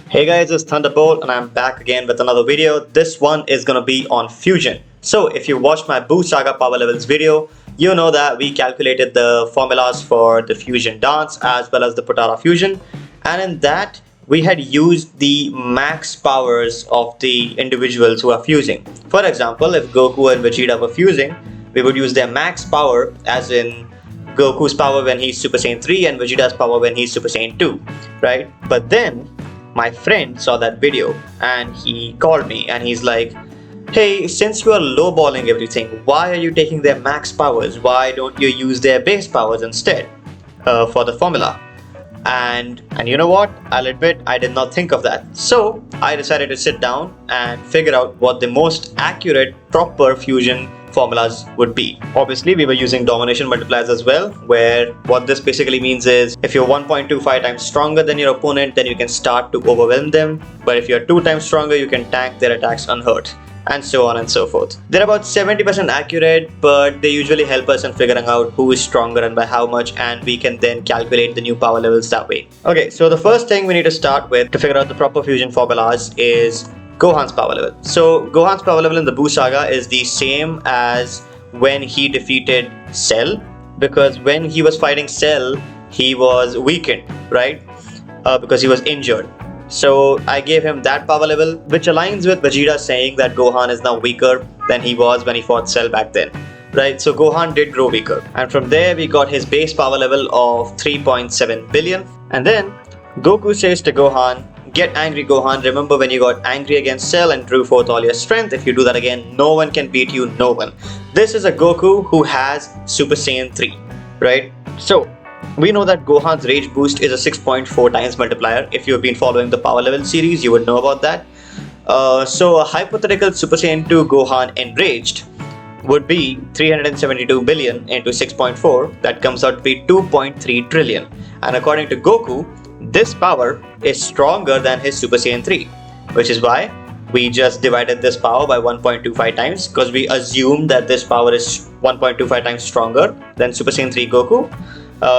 Hey guys, it's Thunderbolt and I'm back again with another video. This one is gonna be on fusion. So if you watched my Boo Saga power levels video, you know that we calculated the formulas for the fusion dance as well as the Potara fusion, and in that we had used the max powers of the individuals who are fusing. For example, if Goku and Vegeta were fusing, we would use their max power, as in Goku's power when he's Super Saiyan 3 and Vegeta's power when he's Super Saiyan 2, right? But then my friend saw that video and he called me and he's like, hey, since you are lowballing everything, why are you taking their max powers? Why don't you use their base powers instead for the formula? And you know what? I'll admit I did not think of that. So I decided to sit down and figure out what the most accurate proper fusion formulas would be. Obviously, we were using domination multipliers as well, where what this basically means is if you're 1.25 times stronger than your opponent, then you can start to overwhelm them. But if you're 2 times stronger, you can tank their attacks unhurt, and so on and so forth. They're about 70% accurate, but they usually help us in figuring out who is stronger and by how much, and we can then calculate the new power levels that way. Okay, so the first thing we need to start with to figure out the proper fusion formulas is Gohan's power level. So Gohan's power level in the Boo Saga is the same as when he defeated Cell, because when he was fighting Cell, he was weakened, right? Because he was injured. So I gave him that power level, which aligns with Vegeta saying that Gohan is now weaker than he was when he fought Cell back then, right? So Gohan did grow weaker, and from there we got his base power level of 3.7 billion. And then Goku says to Gohan, get angry Gohan, remember when you got angry against Cell and drew forth all your strength? If you do that again, no one can beat you, no one. This is a Goku who has Super Saiyan 3, right? So we know that Gohan's rage boost is a 6.4 times multiplier. If you've been following the power level series, you would know about that. So a hypothetical Super Saiyan 2 Gohan enraged would be 372 billion into 6.4. That comes out to be 2.3 trillion. And according to Goku, this power is stronger than his Super Saiyan 3, which is why we just divided this power by 1.25 times, because we assume that this power is 1.25 times stronger than Super Saiyan 3 Goku,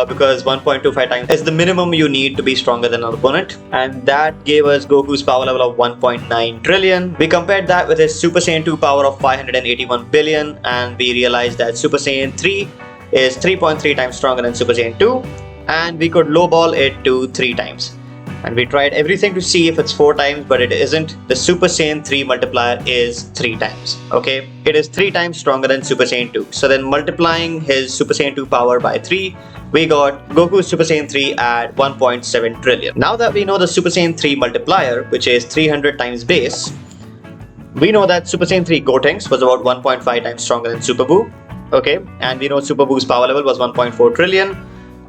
because 1.25 times is the minimum you need to be stronger than an opponent, and that gave us Goku's power level of 1.9 trillion. We compared that with his Super Saiyan 2 power of 581 billion, and we realized that Super Saiyan 3 is 3.3 times stronger than Super Saiyan 2, and we could lowball it to 3 times. And we tried everything to see if it's 4 times, but it isn't. The Super Saiyan 3 multiplier is 3 times, okay? It is 3 times stronger than Super Saiyan 2. So then multiplying his Super Saiyan 2 power by 3, we got Goku's Super Saiyan 3 at 1.7 trillion. Now that we know the Super Saiyan 3 multiplier, which is 300 times base, we know that Super Saiyan 3 Gotenks was about 1.5 times stronger than Super Boo, okay? And we know Super Boo's power level was 1.4 trillion.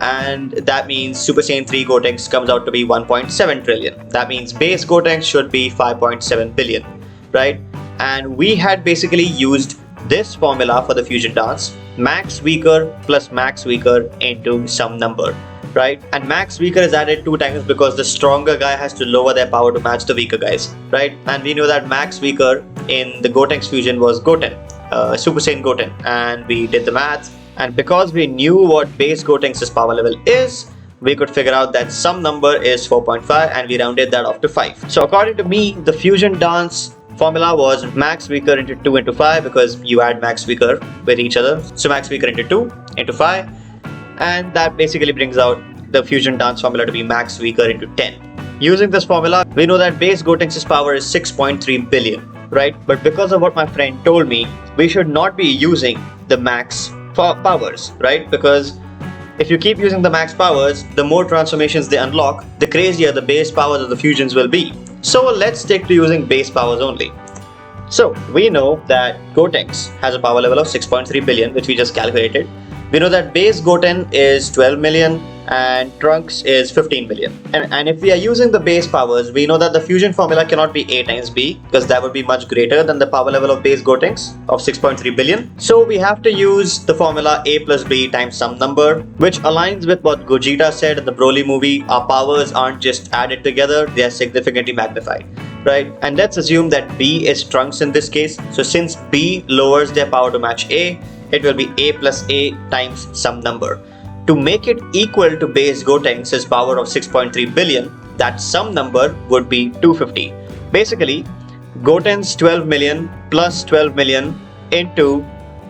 And that means Super Saiyan 3 Gotenks comes out to be 1.7 trillion. That means base Gotenks should be 5.7 billion, right? And we had basically used this formula for the fusion dance, max weaker plus max weaker into some number, right? And max weaker is added 2 times because the stronger guy has to lower their power to match the weaker guys, right? And we know that max weaker in the Gotenks fusion was Goten, Super Saiyan Goten, and we did the math. And because we knew what base Gotenks' power level is, we could figure out that some number is 4.5, and we rounded that off to 5. So according to me, the fusion dance formula was max weaker into 2 into 5, because you add max weaker with each other. So max weaker into 2 into 5, and that basically brings out the fusion dance formula to be max weaker into 10. Using this formula, we know that base Gotenks' power is 6.3 billion, right? But because of what my friend told me, we should not be using the max powers, right? Because if you keep using the max powers, the more transformations they unlock, the crazier the base powers of the fusions will be. So let's stick to using base powers only. So we know that Gotenks has a power level of 6.3 billion, which we just calculated. We know that base Goten is 12 million and Trunks is 15 million. And if we are using the base powers, we know that the fusion formula cannot be A times B, because that would be much greater than the power level of base Gotenks of 6.3 billion. So we have to use the formula A plus B times some number, which aligns with what Gogeta said in the Broly movie. Our powers aren't just added together, they are significantly magnified, right? And let's assume that B is Trunks in this case. So since B lowers their power to match A, it will be A plus A times some number. To make it equal to base Gotenks' power of 6.3 billion, that sum number would be 250. Basically, Goten's 12 million plus 12 million into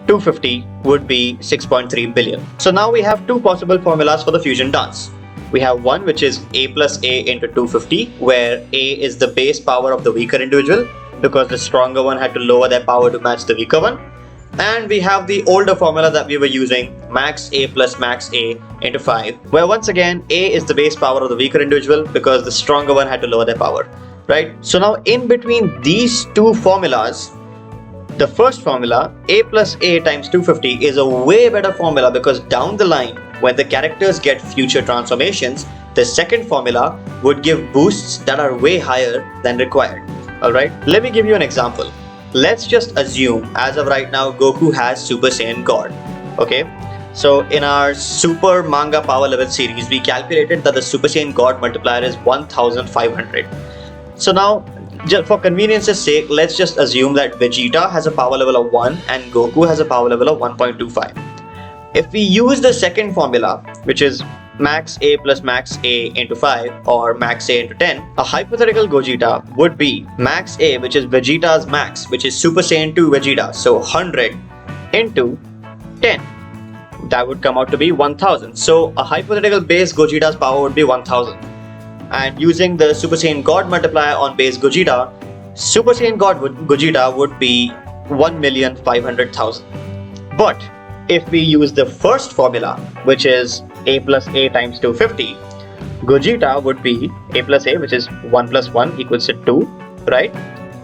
250 would be 6.3 billion. So now we have two possible formulas for the fusion dance. We have one which is A plus A into 250, where A is the base power of the weaker individual because the stronger one had to lower their power to match the weaker one. And we have the older formula that we were using, max A plus max A into 5, where once again A is the base power of the weaker individual because the stronger one had to lower their power, right? So now in between these two formulas, the first formula, A plus A times 250, is a way better formula because down the line, when the characters get future transformations, the second formula would give boosts that are way higher than required. Alright, let me give you an example. Let's just assume, as of right now, Goku has Super Saiyan God. Okay, so in our Super Manga Power Level series, we calculated that the Super Saiyan God multiplier is 1500. So now, just for convenience's sake, let's just assume that Vegeta has a power level of 1 and Goku has a power level of 1.25. If we use the second formula, which is max A plus max A into 5 or max A into 10, a hypothetical Gogeta would be max A, which is Vegeta's max, which is Super Saiyan 2 Vegeta, so 100 into 10. That would come out to be 1000. So a hypothetical base Gogeta's power would be 1000. And using the Super Saiyan God multiplier on base Gogeta, Super Saiyan God Gogeta would be 1,500,000. But if we use the first formula, which is A plus A times 250, Gogeta would be A plus A, which is 1 plus 1 equals to 2, right?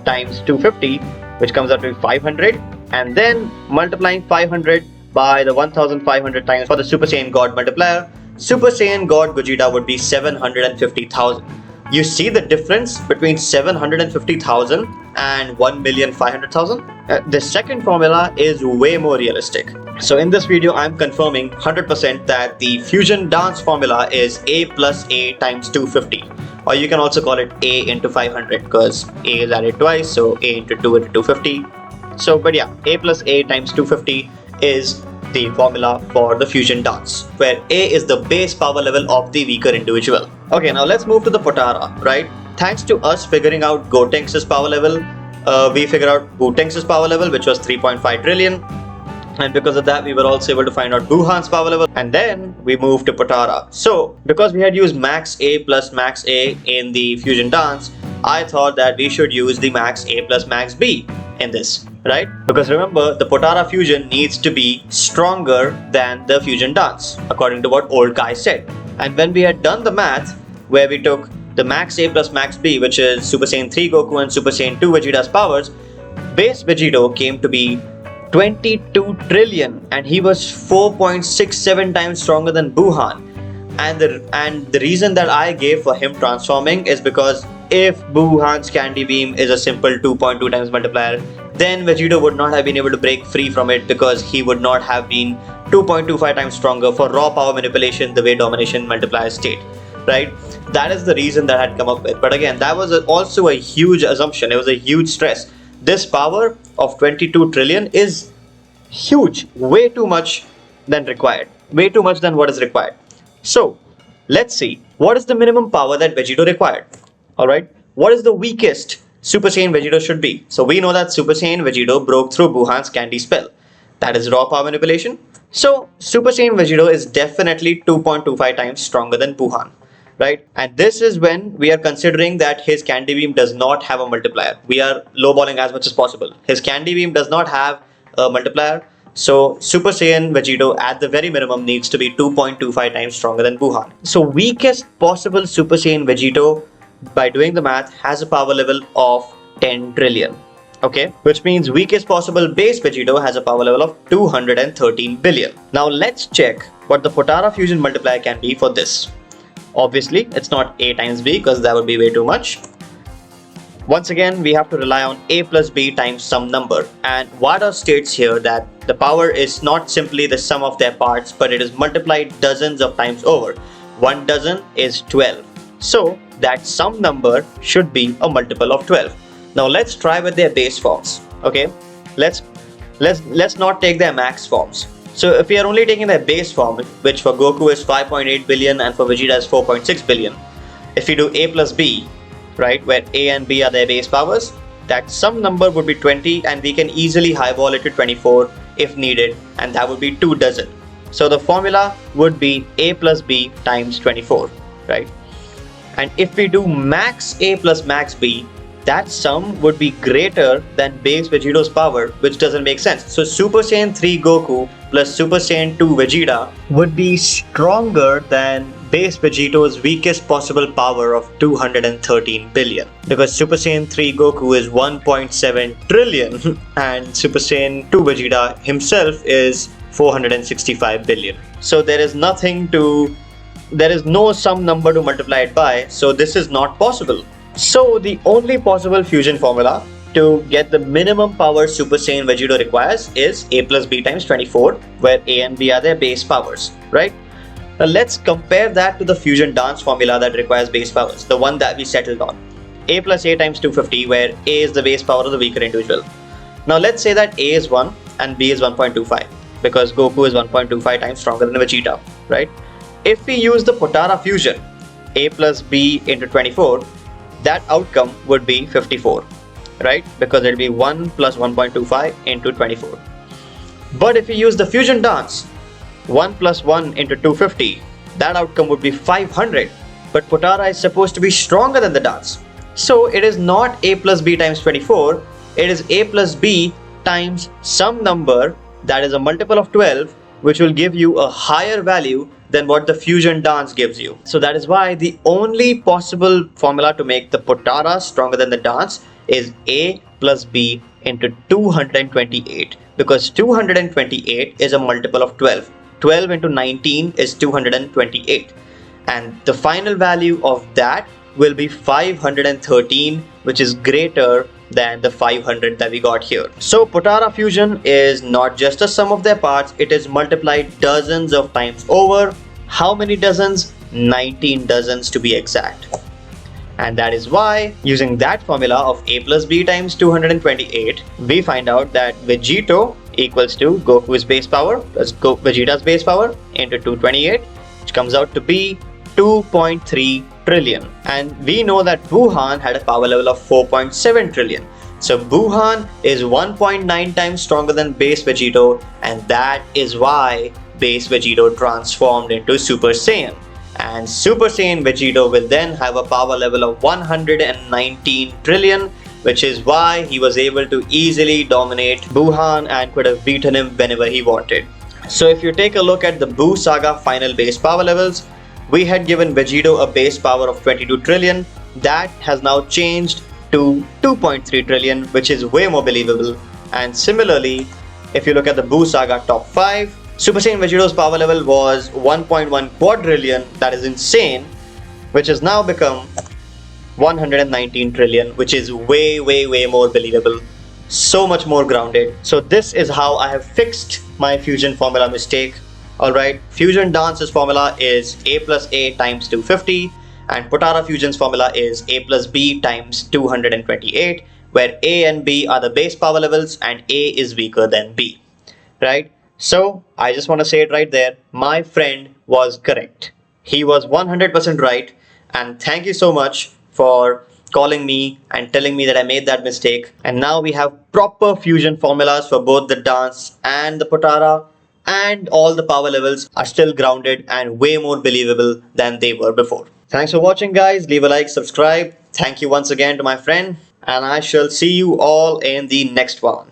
Times 250, which comes out to be 500, and then multiplying 500 by the 1500 times for the Super Saiyan God multiplier, Super Saiyan God Gogeta would be 750,000. You see the difference between 750,000 and 1,500,000? The second formula is way more realistic. So in this video, I'm confirming 100% that the fusion dance formula is A plus A times 250. Or you can also call it A into 500 because A is added twice, so A into 2 into 250. So, but yeah, A plus A times 250 is the formula for the fusion dance, where A is the base power level of the weaker individual. Okay, now let's move to the Potara, right? Thanks to us figuring out Gotenks' power level, we figured out Butenks' power level, which was 3.5 trillion. And because of that, we were also able to find out Buhan's power level. And then we moved to Potara. So, because we had used max A plus max A in the fusion dance, I thought that we should use the max A plus max B in this, right? Because remember, the Potara fusion needs to be stronger than the fusion dance, according to what old Kai said. And when we had done the math, where we took the max A plus max B, which is Super Saiyan 3 Goku and Super Saiyan 2 Vegeta's powers, base Vegito came to be 22 trillion, and he was 4.67 times stronger than Buhan. And the reason that I gave for him transforming is because if Buhan's Candy Beam is a simple 2.2 times multiplier, then Vegito would not have been able to break free from it because he would not have been 2.25 times stronger for raw power manipulation the way domination multipliers state, right? That is the reason that I had come up with. But again, that was also a huge assumption. It was a huge stress. This power of 22 trillion is huge, way too much than required, way too much than what is required. So let's see, what is the minimum power that Vegito required? Alright, what is the weakest Super Saiyan Vegito should be? So we know that Super Saiyan Vegito broke through Buhan's candy spell. That is raw power manipulation. So Super Saiyan Vegito is definitely 2.25 times stronger than Buhan, right? And this is when we are considering that his Candy Beam does not have a multiplier. We are lowballing as much as possible. His Candy Beam does not have a multiplier. So Super Saiyan Vegito at the very minimum needs to be 2.25 times stronger than Buhan. So weakest possible Super Saiyan Vegito, by doing the math, has a power level of 10 trillion. Okay, which means weakest possible base Vegito has a power level of 213 billion. Now let's check what the Potara fusion multiplier can be for this. Obviously, it's not A times B because that would be way too much. Once again, we have to rely on A plus B times some number. And Wada states here that the power is not simply the sum of their parts, but it is multiplied dozens of times over. 1 dozen is 12. So that some number should be a multiple of 12. Now let's try with their base forms. Okay, let's not take their max forms. So if we are only taking their base form, which for Goku is 5.8 billion and for Vegeta is 4.6 billion, if you do A plus B, right, where A and B are their base powers, that some number would be 20, and we can easily highball it to 24 if needed, and that would be 2 dozen. So the formula would be A plus B times 24, right? And if we do max A plus max B, that sum would be greater than base Vegito's power, which doesn't make sense. So Super Saiyan 3 Goku plus Super Saiyan 2 Vegeta would be stronger than base Vegito's weakest possible power of 213 billion. Because Super Saiyan 3 Goku is 1.7 trillion and Super Saiyan 2 Vegeta himself is 465 billion. So there is no some number to multiply it by, so this is not possible. So the only possible fusion formula to get the minimum power Super Saiyan Vegito requires is A plus B times 24, where A and B are their base powers, right? Now let's compare that to the fusion dance formula that requires base powers, the one that we settled on. A plus A times 250, where A is the base power of the weaker individual. Now let's say that A is 1 and B is 1.25, because Goku is 1.25 times stronger than Vegeta, right? If we use the Potara fusion, A plus B into 24, that outcome would be 54, right? Because it will be 1 plus 1.25 into 24. But if we use the fusion dance, 1 plus 1 into 250, that outcome would be 500. But Potara is supposed to be stronger than the dance. So it is not A plus B times 24, it is A plus B times some number that is a multiple of 12, which will give you a higher value than what the fusion dance gives you. So that is why the only possible formula to make the Potara stronger than the dance is A plus B into 228, because 228 is a multiple of 12. 12 into 19 is 228, and the final value of that will be 513, which is greater than the 500 that we got here. So Potara fusion is not just a sum of their parts, it is multiplied dozens of times over. How many dozens? 19 dozens to be exact. And that is why, using that formula of A plus B times 228, we find out that Vegito equals to Goku's base power plus Vegeta's base power into 228, which comes out to be 2.3 trillion. And we know that Buhan had a power level of 4.7 trillion. So Buhan is 1.9 times stronger than base Vegito, and that is why base Vegito transformed into Super Saiyan. And Super Saiyan Vegito will then have a power level of 119 trillion, which is why he was able to easily dominate Buhan and could have beaten him whenever he wanted. So if you take a look at the Buu Saga final base power levels, we had given Vegito a base power of 22 trillion. That has now changed to 2.3 trillion, which is way more believable. And similarly, if you look at the Buu Saga top 5, Super Saiyan Vegito's power level was 1.1 quadrillion, that is insane, which has now become 119 trillion, which is way more believable, so much more grounded. So this is how I have fixed my fusion formula mistake. Alright, Fusion Dance's formula is A plus A times 250, and Potara Fusion's formula is A plus B times 228, where A and B are the base power levels and A is weaker than B, right? So I just want to say it right there, my friend was correct. He was 100% right, and thank you so much for calling me and telling me that I made that mistake. And now we have proper fusion formulas for both the dance and the Potara, and all the power levels are still grounded and way more believable than they were before. Thanks for watching, guys. Leave a like, subscribe. Thank you once again to my friend, and I shall see you all in the next one.